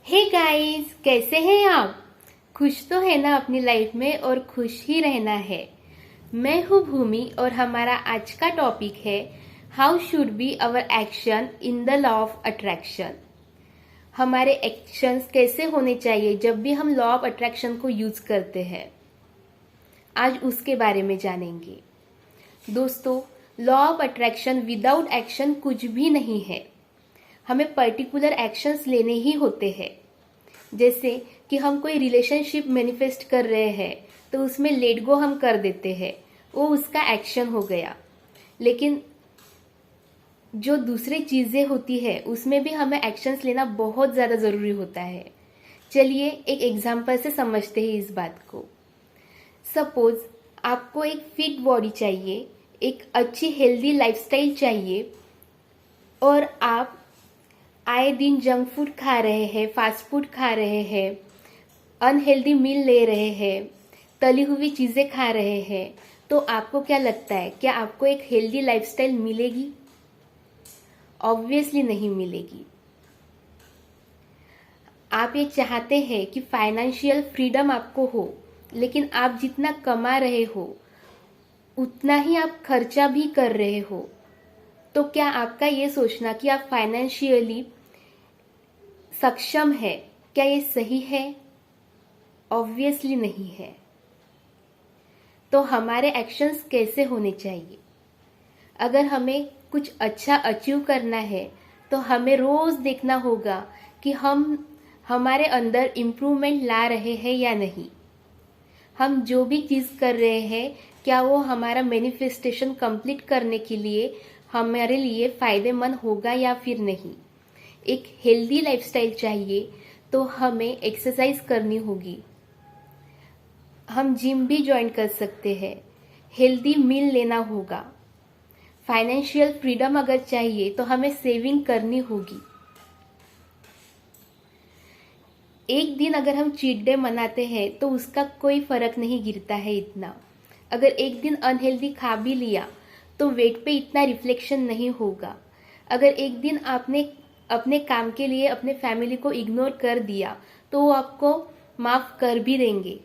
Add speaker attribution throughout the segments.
Speaker 1: Hey guys, कैसे हैं आप? खुश तो है ना अपनी लाइफ में और खुश ही रहना है। मैं हूँ भूमि और हमारा आज का टॉपिक है how should be our action in the law of attraction. हमारे एक्शंस कैसे होने चाहिए जब भी हम लॉ ऑफ अट्रैक्शन को यूज करते हैं, आज उसके बारे में जानेंगे। दोस्तों, law of attraction without action कुछ भी नहीं है। हमें पर्टिकुलर एक्शंस लेने ही होते हैं। जैसे कि हम कोई रिलेशनशिप मैनिफेस्ट कर रहे हैं तो उसमें लेट गो हम कर देते हैं, वो उसका एक्शन हो गया। लेकिन जो दूसरी चीजें होती है उसमें भी हमें एक्शंस लेना बहुत ज्यादा जरूरी होता है। चलिए एक एग्जांपल से समझते हैं इस बात को। सपोज आपको एक फिट बॉडी चाहिए, एक अच्छी हेल्दी लाइफस्टाइल चाहिए और आप आए दिन जंक फूड खा रहे हैं, फास्ट फूड खा रहे हैं, अनहेल्दी मील ले रहे हैं, तली हुई चीजें खा रहे हैं, तो आपको क्या लगता है, क्या आपको एक हेल्दी लाइफस्टाइल मिलेगी? ऑब्वियसली नहीं मिलेगी। आप ये चाहते हैं कि फाइनेंशियल फ्रीडम आपको हो, लेकिन आप जितना कमा रहे हो उतना ही आप खर्चा भी कर रहे हो। तो क्या आपका ये सोचना कि आप फाइनेंशियली सक्षम है, क्या ये सही है? ऑब्वियसली नहीं है। तो हमारे एक्शंस कैसे होने चाहिए? अगर हमें कुछ अच्छा अचीव करना है तो हमें रोज देखना होगा कि हम हमारे अंदर इम्प्रूवमेंट ला रहे हैं या नहीं। हम जो भी चीज कर रहे हैं, क्या वो हमारा मैनिफेस्टेशन कंप्लीट करने के लिए हमारे लिए फायदेमंद होगा या फिर नहीं। एक हेल्दी लाइफस्टाइल चाहिए तो हमें एक्सरसाइज करनी होगी, हम जिम भी ज्वाइन कर सकते हैं, हेल्दी मील लेना होगा। फाइनेंशियल फ्रीडम अगर चाहिए तो हमें सेविंग करनी होगी। एक दिन अगर हम चीट डे मनाते हैं तो उसका कोई फर्क नहीं गिरता है इतना। अगर एक दिन अनहेल्दी खा भी लिया तो वेट पे इतना रिफ्लेक्शन नहीं होगा। अगर एक दिन आपने अपने काम के लिए अपने फैमिली को इग्नोर कर दिया तो वो आपको माफ कर भी देंगे।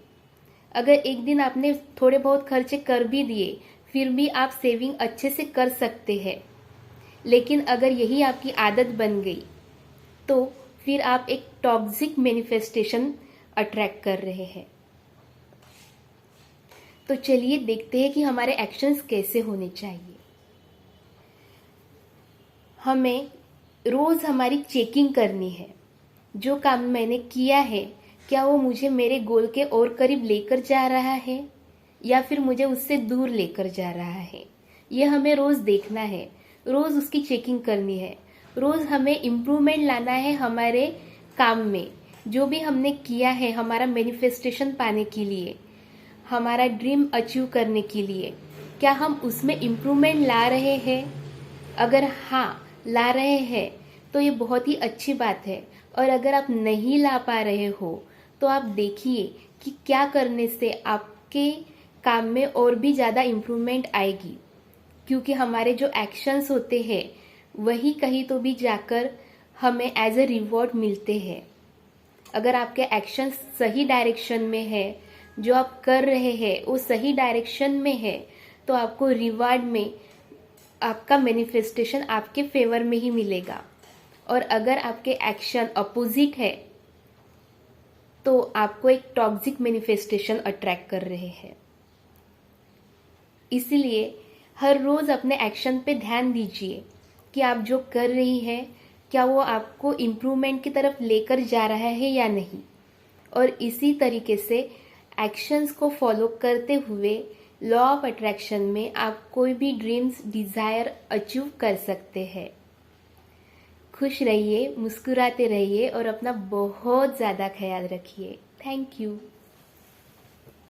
Speaker 1: अगर एक दिन आपने थोड़े बहुत खर्चे कर भी दिए फिर भी आप सेविंग अच्छे से कर सकते हैं। लेकिन अगर यही आपकी आदत बन गई तो फिर आप एक टॉक्सिक मैनिफेस्टेशन अट्रैक्ट कर रहे हैं। तो चलिए देखते हैं कि हमारे एक्शंस कैसे होने चाहिए। हमें रोज हमारी चेकिंग करनी है। जो काम मैंने किया है क्या वो मुझे मेरे गोल के और करीब लेकर जा रहा है या फिर मुझे उससे दूर लेकर जा रहा है। ये हमें रोज देखना है, रोज उसकी चेकिंग करनी है। रोज हमें इम्प्रूवमेंट लाना है हमारे काम में। जो भी हमने किया है हमारा मैनिफेस्टेशन पाने के लिए, हमारा ड्रीम अचीव करने के लिए, क्या हम उसमें इम्प्रूवमेंट ला रहे हैं? अगर हाँ ला रहे हैं तो ये बहुत ही अच्छी बात है। और अगर आप नहीं ला पा रहे हो तो आप देखिए कि क्या करने से आपके काम में और भी ज्यादा इम्प्रूवमेंट आएगी। क्योंकि हमारे जो एक्शंस होते हैं वही कहीं तो भी जाकर हमें एज ए रिवॉर्ड मिलते हैं। अगर आपके एक्शंस सही डायरेक्शन में है, जो आप कर रहे हैं वो सही डायरेक्शन में है, तो आपको रिवार्ड में आपका मैनिफेस्टेशन आपके फेवर में ही मिलेगा। और अगर आपके एक्शन अपोजिट है तो आपको एक टॉक्सिक मैनिफेस्टेशन अट्रैक्ट कर रहे हैं। इसलिए हर रोज अपने एक्शन पे ध्यान दीजिए कि आप जो कर रही हैं क्या वो आपको इम्प्रूवमेंट की तरफ लेकर जा रहा है या नहीं। और इसी तरीके से एक्शंस को फॉलो करते हुए लॉ ऑफ अट्रैक्शन में आप कोई भी ड्रीम्स डिजायर अचीव कर सकते हैं। खुश रहिए, मुस्कुराते रहिए और अपना बहुत ज्यादा ख्याल रखिए। Thank you.